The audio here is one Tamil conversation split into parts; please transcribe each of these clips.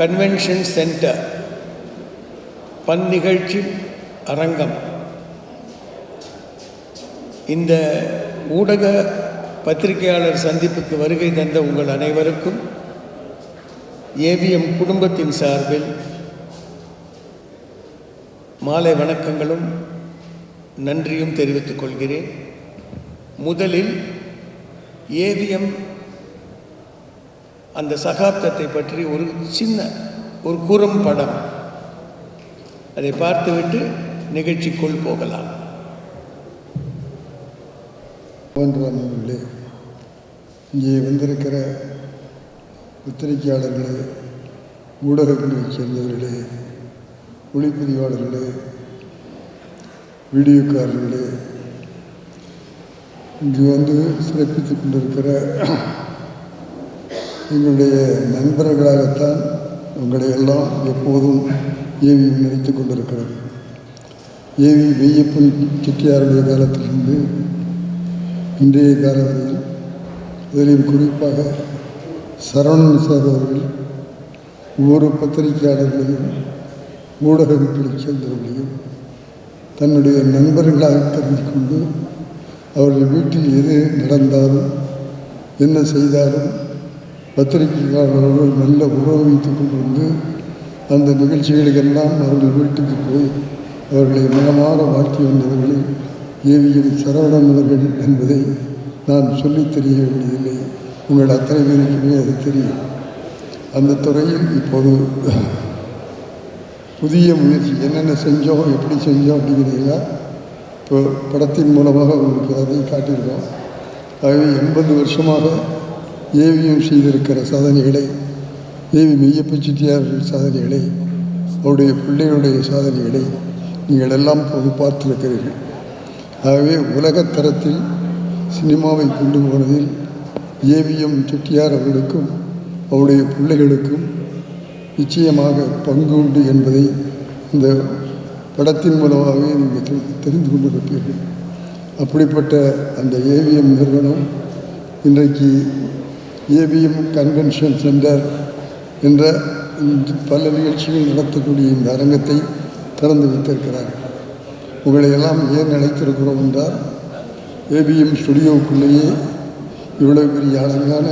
கன்வென்ஷன் சென்டர் பன்னிகழ்ச்சி அரங்கம். இந்த ஊடக பத்திரிகையாளர் சந்திப்புக்கு வருகை தந்த உங்கள் அனைவருக்கும் ஏவிஎம் குடும்பத்தின் சார்பில் மாலை வணக்கங்களும் நன்றியும் தெரிவித்துக் கொள்கிறேன். முதலில் ஏவிஎம் அந்த சகாப்தத்தை பற்றி ஒரு சின்ன குறும் படம், அதை பார்த்துவிட்டு நிகழ்ச்சிக்குள் போகலாம். போன்றவர்களே, இங்கே வந்திருக்கிற பத்திரிகையாளர்களே, ஊடகங்களைச் சேர்ந்தவர்களே, ஒளிப்பதிவாளர்களே, வீடியோக்காரர்களே, இங்கு வந்து சிறப்பித்துக் கொண்டிருக்கிற எங்களுடைய நண்பர்களாகத்தான் உங்களை எல்லாம் எப்போதும் ஏவி நினைத்து கொண்டிருக்கிறது. ஏவி மெய்யப்பன் செட்டியாருடைய காலத்திலிருந்து இன்றைய காலம் வரையில், அதிலும் குறிப்பாக சரவணன் சார் அவர்கள் ஒவ்வொரு பத்திரிகையாளர்களையும் ஊடகங்களைச் சேர்ந்தவர்களையும் தன்னுடைய நண்பர்களாக கருதி கொண்டு அவர்கள் வீட்டில் எது நடந்தாலும் என்ன செய்தாலும் பத்திரிகையாளர்கள் நல்ல உறவு வைத்துக் கொண்டு வந்து அந்த நிகழ்ச்சிகளுக்கெல்லாம் அவர்கள் வீட்டுக்கு போய் அவர்களை மனமாற வாழ்த்தி வந்தவர்களில் ஏவிஎம் சரவணன் அவர்கள் என்பதை நான் சொல்லித் தெரிய வேண்டியதில்லை. உங்கள் அத்தனை பேருக்குமே அது தெரியும். அந்த துறையில் இப்போது புதிய முயற்சி என்னென்ன செஞ்சோம், எப்படி செஞ்சோம் அப்படிங்கிறதெல்லாம் இப்போ படத்தின் மூலமாக உங்களுக்கு அதை காட்டியிருக்கோம். ஆகவே 80 வருஷமாக ஏவிஎம் செய்திருக்கிற சாதனைகளை, ஏவி மெய்யப்ப செட்டியார்கள் சாதனைகளை, அவருடைய பிள்ளைகளுடைய சாதனைகளை நீங்கள் எல்லாம் போது பார்த்திருக்கிறீர்கள். ஆகவே உலகத்தரத்தில் சினிமாவை கொண்டு போனதில் ஏவிஎம் செட்டியார் அவர்களுக்கும் அவருடைய பிள்ளைகளுக்கும் நிச்சயமாக பங்கு உண்டு என்பதை இந்த படத்தின் மூலமாகவே நீங்கள் தெரிந்து கொண்டிருப்பீர்கள். அப்படிப்பட்ட அந்த ஏவிஎம் நிறுவனம் இன்றைக்கு ஏவிஎம் கன்வென்ஷன் சென்டர் என்ற பல நிகழ்ச்சிகள் நடத்தக்கூடிய இந்த அரங்கத்தை திறந்து வைத்திருக்கிறார்கள். உங்களை எல்லாம் ஏன் அழைத்திருக்கிறோம் என்றால், ஏவிஎம் ஸ்டுடியோவுக்குள்ளேயே இவ்வளவு பெரிய அழகான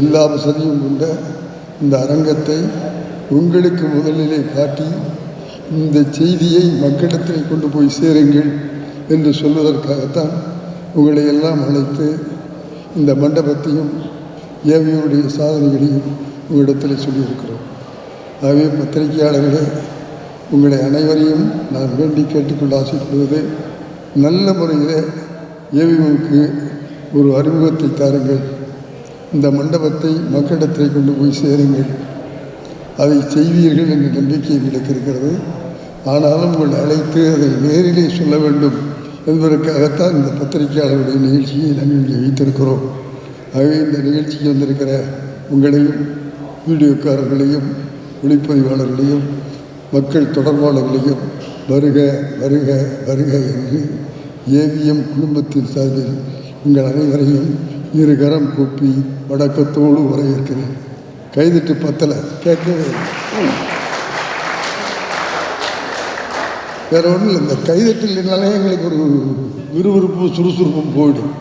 எல்லா வசதியும் கொண்ட இந்த அரங்கத்தை உங்களுக்கு முதலிலே காட்டி இந்த செய்தியை மக்களிடத்தில் கொண்டு போய் சேருங்கள் என்று சொல்வதற்காகத்தான் உங்களை எல்லாம் அழைத்து இந்த மண்டபத்தையும் ஏவியுடைய சாதனைகளையும் உங்களிடத்தில் சொல்லியிருக்கிறோம். ஆகவே பத்திரிகையாளர்களே, உங்களை அனைவரையும் நான் வேண்டி கேட்டுக்கொள்ள ஆசைப்படுவது, நல்ல முறையில் ஏவியுக்கு ஒரு அறிமுகத்தை தாருங்கள், இந்த மண்டபத்தை மக்களிடத்தில் கொண்டு போய் சேருங்கள், அதை செய்வீர்கள் என்ற நம்பிக்கை எங்களுக்கு இருக்கிறது. ஆனாலும் உங்களை அழைத்து அதை நேரிலே சொல்ல வேண்டும் என்பதற்காகத்தான் இந்த பத்திரிகையாளருடைய நிகழ்ச்சியை நாங்கள் இங்கே வைத்திருக்கிறோம். ஆகவே இந்த நிகழ்ச்சிக்கு வந்திருக்கிற உங்களையும், வீடியோக்காரர்களையும், ஒளிப்பதிவாளர்களையும், மக்கள் தொடர்பாளர்களையும் வருக வருக வருக என்று ஏவிஎம் குடும்பத்தின் சார்பில் உங்கள் அனைவரையும் இருகரம் கூப்பி வணக்கத்தோடு வரவேற்கிறேன். கைதிட்டு பத்தலை, கேட்கவே வேறு ஒன்றும் இல்லை. இந்த கைதட்டல்னாலே எங்களுக்கு ஒரு விறுவிறுப்பும் சுறுசுறுப்பும் போயிடும்.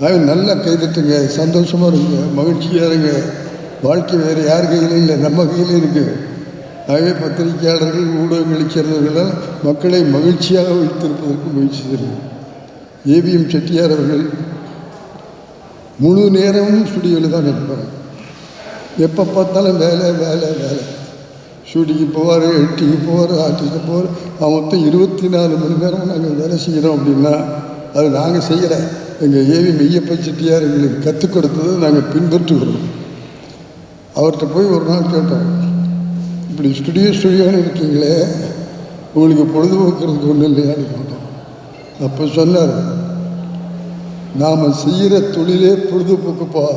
ஆகவே நல்லா கைதட்டுங்க, சந்தோஷமாக இருங்க, மகிழ்ச்சியாக இருங்க. வாழ்க்கை வேறு யார் கையிலும் இல்லை, நம்ம கையில் இருக்குது. ஆகவே பத்திரிகையாளர்கள், ஊடகங்களை சேர்ந்தவர்களால் மக்களை மகிழ்ச்சியாக வைத்திருப்பதற்கு முயற்சி செய்யணும். ஏவிஎம் செட்டியார் அவர்கள் முழு நேரமும் ஸ்டுடியோவில் தான் இருப்பாங்க. எப்போ பார்த்தாலும் வேலை வேலை வேலை. ஷூட்டிங்கு போவார், எடிட்டிங்கு போவார், ஆர்டிஸ்ட்டு போவார். மொத்தம் 24 மணி நேரம் நாங்கள் வேலை செய்கிறோம் அப்படின்னா அது நாங்கள் செய்யலை. எங்கள் ஏவி மெய்யப்ப செட்டியார் எங்களுக்கு கற்றுக் கொடுத்தது நாங்கள் பின்பற்றுகிறோம். அவர்கிட்ட போய் ஒரு நாள் கேட்டோம், இப்படி ஸ்டுடியோன்னு இருக்கீங்களே, உங்களுக்கு பொழுதுபோக்குறதுக்கு ஒன்றும் இல்லையான்னு கேட்டோம். அப்போ சொன்னார், நாம் செய்கிற தொழிலே பொழுதுபோக்குப்பா,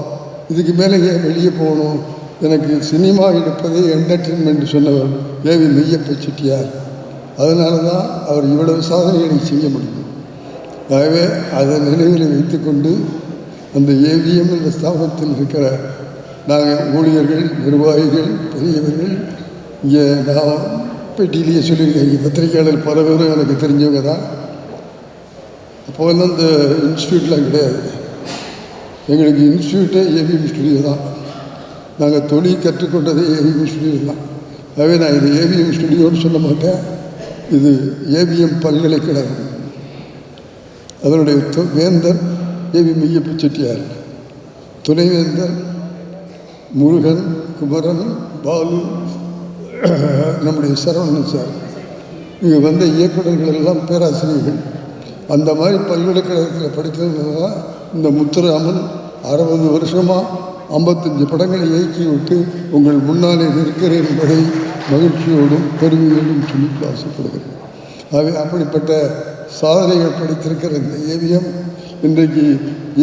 இதுக்கு மேலே ஏன் வெளியே போகணும், எனக்கு சினிமா எடுப்பதே என்டர்டெயின்மெண்ட் சொன்னவர் ஏவி மெய்யப்ப செட்டியார். அதனால தான் அவர் இவ்வளவு சாதனைகளை செய்ய முடியும். ஆகவே அதை நினைவில் வைத்துக்கொண்டு அந்த ஏவிஎம் என்ற ஸ்தாபனத்தில் இருக்கிற நாங்கள் ஊழியர்கள், நிர்வாகிகள், பெரியவர்கள் இங்கே நான் பேட்டியிலேயே சொல்லியிருக்கேன், இங்கே பத்திரிகையாளர் பல பேரும் எனக்கு தெரிஞ்சவங்க தான். அப்போ வந்து அந்த இன்ஸ்டியூட்லாம் கிடையாது. எங்களுக்கு இன்ஸ்டியூட்டே ஏவிஎம் ஸ்டுடியோ தான். நாங்கள் தொழில் கற்றுக்கொண்டதே ஏவிஎம் ஸ்டுடியோ தான். ஆகவே நான் இது ஏவிஎம் ஸ்டுடியோன்னு சொல்ல மாட்டேன், இது ஏவிஎம் பல்கலைக்கழகம். அதனுடைய வேந்தர் ஏவிஎம் ஐயப்ப செட்டியார், துணைவேந்தர் முருகன், குமரன், பாலு, நம்முடைய சரவணன் சார். இங்கே வந்த இயக்குநர்கள் எல்லாம் பேராசிரியர்கள். அந்த மாதிரி பல்கலைக்கழகத்தில் படித்ததுனால இந்த முத்துராமன் 60 வருஷமாக 55 படங்களை இயக்கி விட்டு உங்கள் முன்னாலே நிற்கிறேன் என்பதை மகிழ்ச்சியோடும் பெருமையோடும் சொல்லி ஆசைப்படுகிறேன். ஆகவே அப்படிப்பட்ட சாதனைகள் படித்திருக்கிற இந்த ஏவிஎம் இன்றைக்கு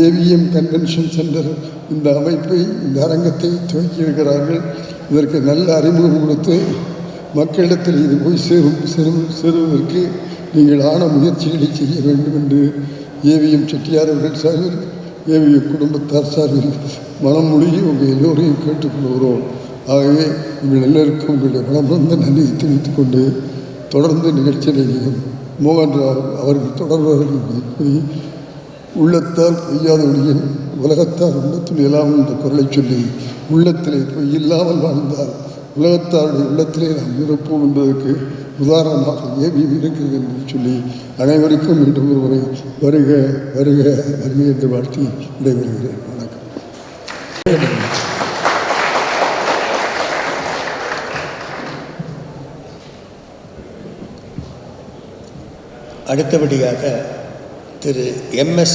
ஏவிஎம் கன்வென்ஷன் சென்டர் இந்த அமைப்பை, இந்த அரங்கத்தை துவக்கியிருக்கிறார்கள். இதற்கு நல்ல அறிமுகம் கொடுத்து மக்களிடத்தில் இது போய் சேருவதற்கு நீங்கள் ஆன முயற்சிகளை செய்ய வேண்டும் என்று ஏவிஎம் செட்டியார் அவர்கள் சார்பில், ஏவிஎம் குடும்பத்தார் சார்பில் மனம் மொழிகி உங்கள் எல்லோரையும் கேட்டுக்கொள்கிறோம். ஆகவே உங்கள் எல்லோருக்கும் உங்களுடைய மனம்வந்த நன்றியை தெரிவித்துக் கொண்டு தொடர்ந்து நிகழ்ச்சியை நீங்கள் மோகன்ராவ் அவர்கள் தொடர்பாக உள்ளத்தால் பொய்யாத ஒளியின் உலகத்தார் உள்ளத்தில் இல்லாமல் என்ற குரலை சொல்லி, உள்ளத்திலே பொய் இல்லாமல் வாழ்ந்தால் உலகத்தாருடைய உள்ளத்திலே நாம் இருப்போம் என்பதற்கு உதாரணமாக ஏவிஎம் இருக்கிறது என்று சொல்லி அனைவருக்கும் மீண்டும் ஒரு முறை வருக வருக வருக என்று வாழ்த்தி விடைபெறுகிறேன். வணக்கம். அடுத்தபடியாக திரு MS.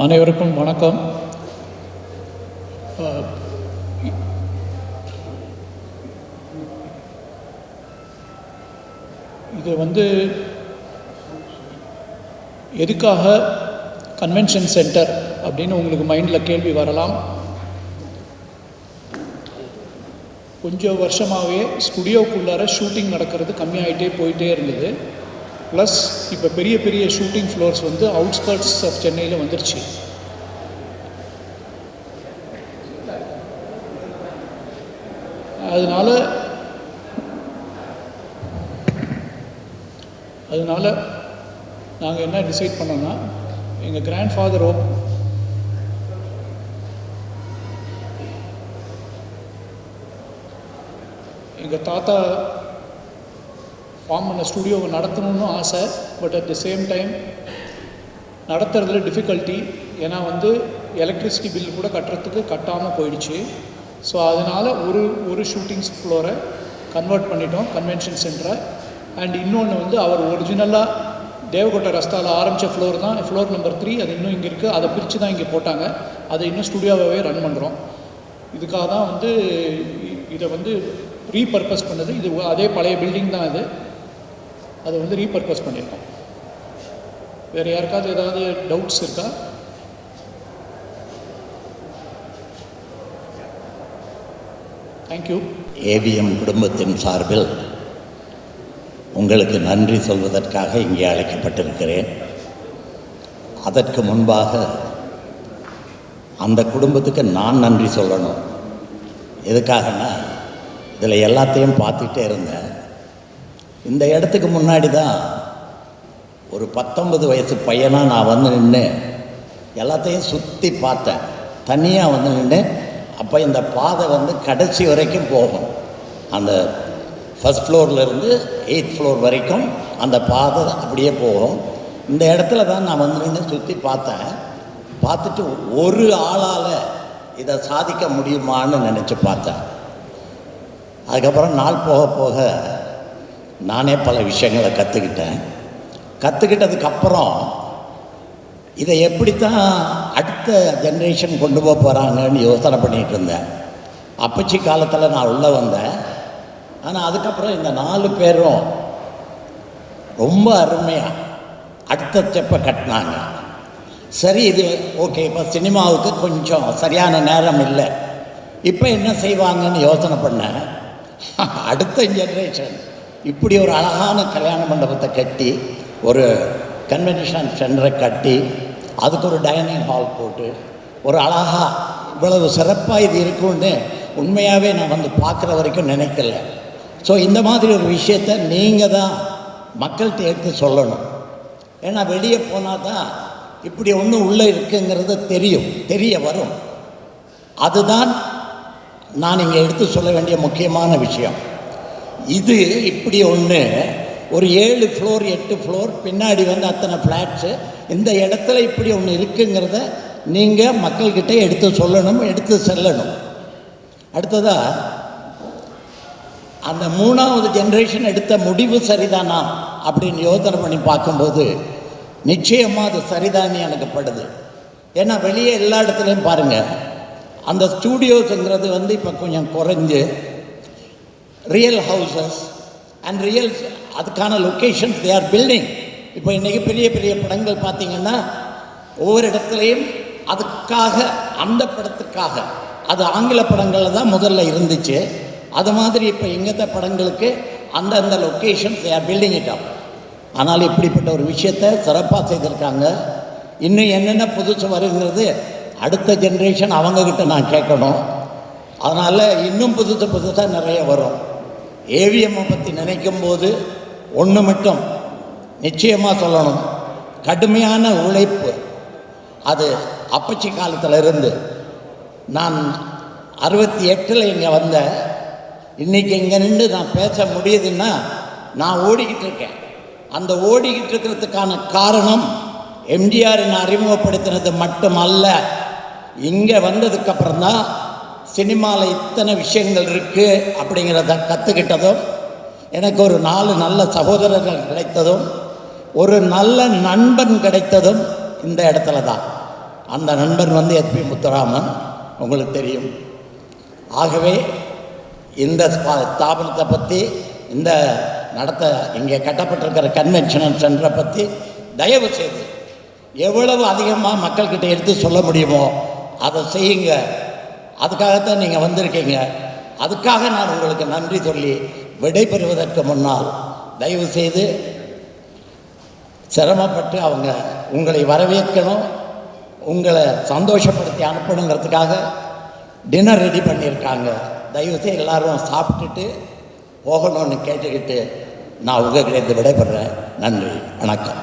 அனைவருக்கும் வணக்கம். இது எதுக்காக கன்வென்ஷன் சென்டர் அப்படின்னு உங்களுக்கு மைண்டில் கேள்வி வரலாம். கொஞ்சம் வருஷமாகவே ஸ்டுடியோக்குள்ளார ஷூட்டிங் நடக்கிறது கம்மியாகிட்டே போயிட்டே இருந்தது. ப்ளஸ் இப்போ பெரிய பெரிய ஷூட்டிங் ஃப்ளோர்ஸ் அவுட்ஸ்கர்ட்ஸ் ஆஃப் சென்னையில் வந்துருச்சு. அதனால் நாங்கள் என்ன டிசைட் பண்ணோன்னா, எங்கள் கிராண்ட் ஃபாதர் எங்கள் தாத்தா ஃபார்ம் பண்ண ஸ்டுடியோவை நடத்தணும்னு ஆசை. But at the same time நடத்துறதுல டிஃபிகல்ட்டி. ஏன்னா எலக்ட்ரிசிட்டி பில் கூட கட்டாமல் போயிடுச்சு. ஸோ அதனால் ஒரு ஷூட்டிங்ஸ் ஃப்ளோரை கன்வெர்ட் பண்ணிட்டோம் கன்வென்ஷன் சென்டரை. அண்ட் இன்னொன்று அவர் ஒரிஜினலாக தேவகோட்டை ரஸ்தாவில் ஆரம்பித்த ஃப்ளோர் தான் ஃப்ளோர் நம்பர் 3. அது இன்னும் இங்கே இருக்குது. அதை பிரித்து தான் இங்கே போட்டாங்க. அதை இன்னும் ஸ்டுடியோவாகவே ரன் பண்ணுறோம். இதுக்காக தான் இதை ரீபர்பஸ் பண்ணது. இது அதே பழைய பில்டிங் தான். அதை ரீபர்பஸ் பண்ணியிருக்கோம். வேறு யாருக்காவது ஏதாவது டவுட்ஸ் இருக்கா? தேங்க்யூ. ஏவிஎம் குடும்பத்தின் சார்பில் உங்களுக்கு நன்றி சொல்வதற்காக இங்கே அழைக்கப்பட்டிருக்கிறேன். அதற்கு முன்பாக அந்த குடும்பத்துக்கு நான் நன்றி சொல்லணும். எதுக்காகனா, இதில் எல்லாத்தையும் பார்த்துக்கிட்டே இருந்தேன். இந்த இடத்துக்கு முன்னாடி தான் ஒரு 19 வயசு பையனாக நான் நின்று எல்லாத்தையும் சுற்றி பார்த்தேன். தனியாக நின்று. அப்போ இந்த பாதை கடைசி வரைக்கும் போகும். அந்த ஃபஸ்ட் ஃப்ளோர்லேருந்து 8th ஃப்ளோர் வரைக்கும் அந்த பாதை அப்படியே போகும். இந்த இடத்துல தான் நான் நின்று சுற்றி பார்த்தேன். பார்த்துட்டு ஒரு ஆளால் இதை சாதிக்க முடியுமான்னு நினச்சி பார்த்தேன். அதுக்கப்புறம் நாள் போக போக நானே பல விஷயங்களை கற்றுக்கிட்டதுக்கப்புறம் இதை எப்படித்தான் அடுத்த ஜென்ரேஷன் கொண்டு போகிறாங்கன்னு யோசனை பண்ணிகிட்டு இருந்தேன். அப்பச்சி காலத்தில் நான் உள்ளே வந்தேன். ஆனால் அதுக்கப்புறம் இந்த 4 பேரும் ரொம்ப அருமையாக அடுத்த ஸ்டெப்பை கட்டினாங்க. சரி, இது ஓகே. இப்போ சினிமாவுக்கு கொஞ்சம் சரியான நேரம் இல்லை. இப்போ என்ன செய்வாங்கன்னு யோசனை பண்ணேன். அடுத்த ஜென்ரேஷன் இப்படி ஒரு அழகான கல்யாண மண்டபத்தை கட்டி, ஒரு கன்வென்ஷன் சென்டரை கட்டி, அதுக்கு ஒரு டைனிங் ஹால் போட்டு, ஒரு அழகாக இவ்வளவு சிறப்பாக இது இருக்கும்னு உண்மையாகவே நான் வந்து பார்க்குற வரைக்கும் நினைக்கல. ஸோ இந்த மாதிரி ஒரு விஷயத்தை நீங்கள் தான் மக்கள்கிட்ட எடுத்து சொல்லணும். ஏன்னா வெளியே போனால் தான் இப்படி ஒன்று உள்ளே இருக்குங்கிறது தெரிய வரும். அதுதான் நான் இங்கே எடுத்து சொல்ல வேண்டிய முக்கியமான விஷயம். இது இப்படி ஒன்று ஒரு 7 ஃப்ளோர் 8 ஃப்ளோர் பின்னாடி வந்து அத்தனை ஃப்ளாட்ஸு, இந்த இடத்துல இப்படி ஒன்று இருக்குங்கிறத நீங்கள் மக்கள்கிட்ட எடுத்து சொல்லணும், எடுத்து செல்லணும். அடுத்ததாக அந்த 3வது ஜென்ரேஷன் எடுத்த முடிவு சரிதானா அப்படின்னு யோசனை பண்ணி பார்க்கும்போது நிச்சயமாக அது சரிதானே எனக்கு படுது. ஏன்னா வெளியே எல்லா இடத்துலையும் பாருங்கள், அந்த ஸ்டூடியோஸுங்கிறது வந்து இப்போ கொஞ்சம் குறைஞ்சு ரியல் ஹவுசஸ் அண்ட் ரியல் அதுக்கான லொக்கேஷன்ஸ் தே ஆர் பில்டிங். இப்போ இன்றைக்கி பெரிய பெரிய படங்கள் பார்த்திங்கன்னா ஒவ்வொரு இடத்துலையும் அதுக்காக அந்த படத்துக்காக, அது ஆங்கில படங்களில் தான் முதல்ல இருந்துச்சு. அது மாதிரி இப்போ எங்கத்த படங்களுக்கு அந்தந்த locations they are building it up. ஆனால் இப்படிப்பட்ட ஒரு விஷயத்தை சிறப்பாக செய்திருக்காங்க. இன்னும் என்னென்ன புதுசு வருங்கிறது அடுத்த ஜென்ரேஷன் அவங்கக்கிட்ட நான் கேட்கணும். அதனால் இன்னும் புதுசாக நிறைய வரும். ஏவிஎம்மை பற்றி நினைக்கும் போது ஒன்று மட்டும் நிச்சயமாக சொல்லணும், கடுமையான உழைப்பு. அது அப்பச்சி காலத்தில் இருந்து நான் 68 இங்கே வந்தேன். இன்றைக்கி இங்கே நின்று நான் பேச முடியுதுன்னா நான் ஓடிக்கிட்டு இருக்கேன். அந்த ஓடிக்கிட்டு இருக்கிறதுக்கான காரணம் எம்ஜிஆர் என்னை அறிமுகப்படுத்தினது மட்டுமல்ல, இங்கே வந்ததுக்கப்புறம் தான் சினிமாவில் இத்தனை விஷயங்கள் இருக்குது அப்படிங்கிறத கற்றுக்கிட்டதும், எனக்கு ஒரு 4 நல்ல சகோதரர்கள் கிடைத்ததும், ஒரு நல்ல நண்பன் கிடைத்ததும் இந்த இடத்துல தான். அந்த நண்பன் வந்து எஸ்பி முத்துராமன், உங்களுக்கு தெரியும். ஆகவே இந்த ஸ்தாபனத்தை பற்றி, இந்த இங்கே கட்டப்பட்டிருக்கிற கன்வென்ஷன் சென்டரை பற்றி தயவு செய்து எவ்வளவு அதிகமாக மக்கள்கிட்ட எடுத்து சொல்ல முடியுமோ அதை செய்யுங்க. அதுக்காகத்தான் நீங்கள் வந்திருக்கீங்க. அதுக்காக நான் உங்களுக்கு நன்றி சொல்லி விடைபெறுவதற்கு முன்னால் தயவு செய்து சிரமப்பட்டு அவங்க உங்களை வரவேற்கணும், உங்களை சந்தோஷப்படுத்தி அனுப்பணுங்கிறதுக்காக டின்னர் ரெடி பண்ணியிருக்காங்க. தயவுசெய்து எல்லோரும் சாப்பிட்டுட்டு போகணும்னு கேட்டுக்கிட்டு நான் உங்ககிட்ட விடைபெறுறேன். நன்றி, வணக்கம்.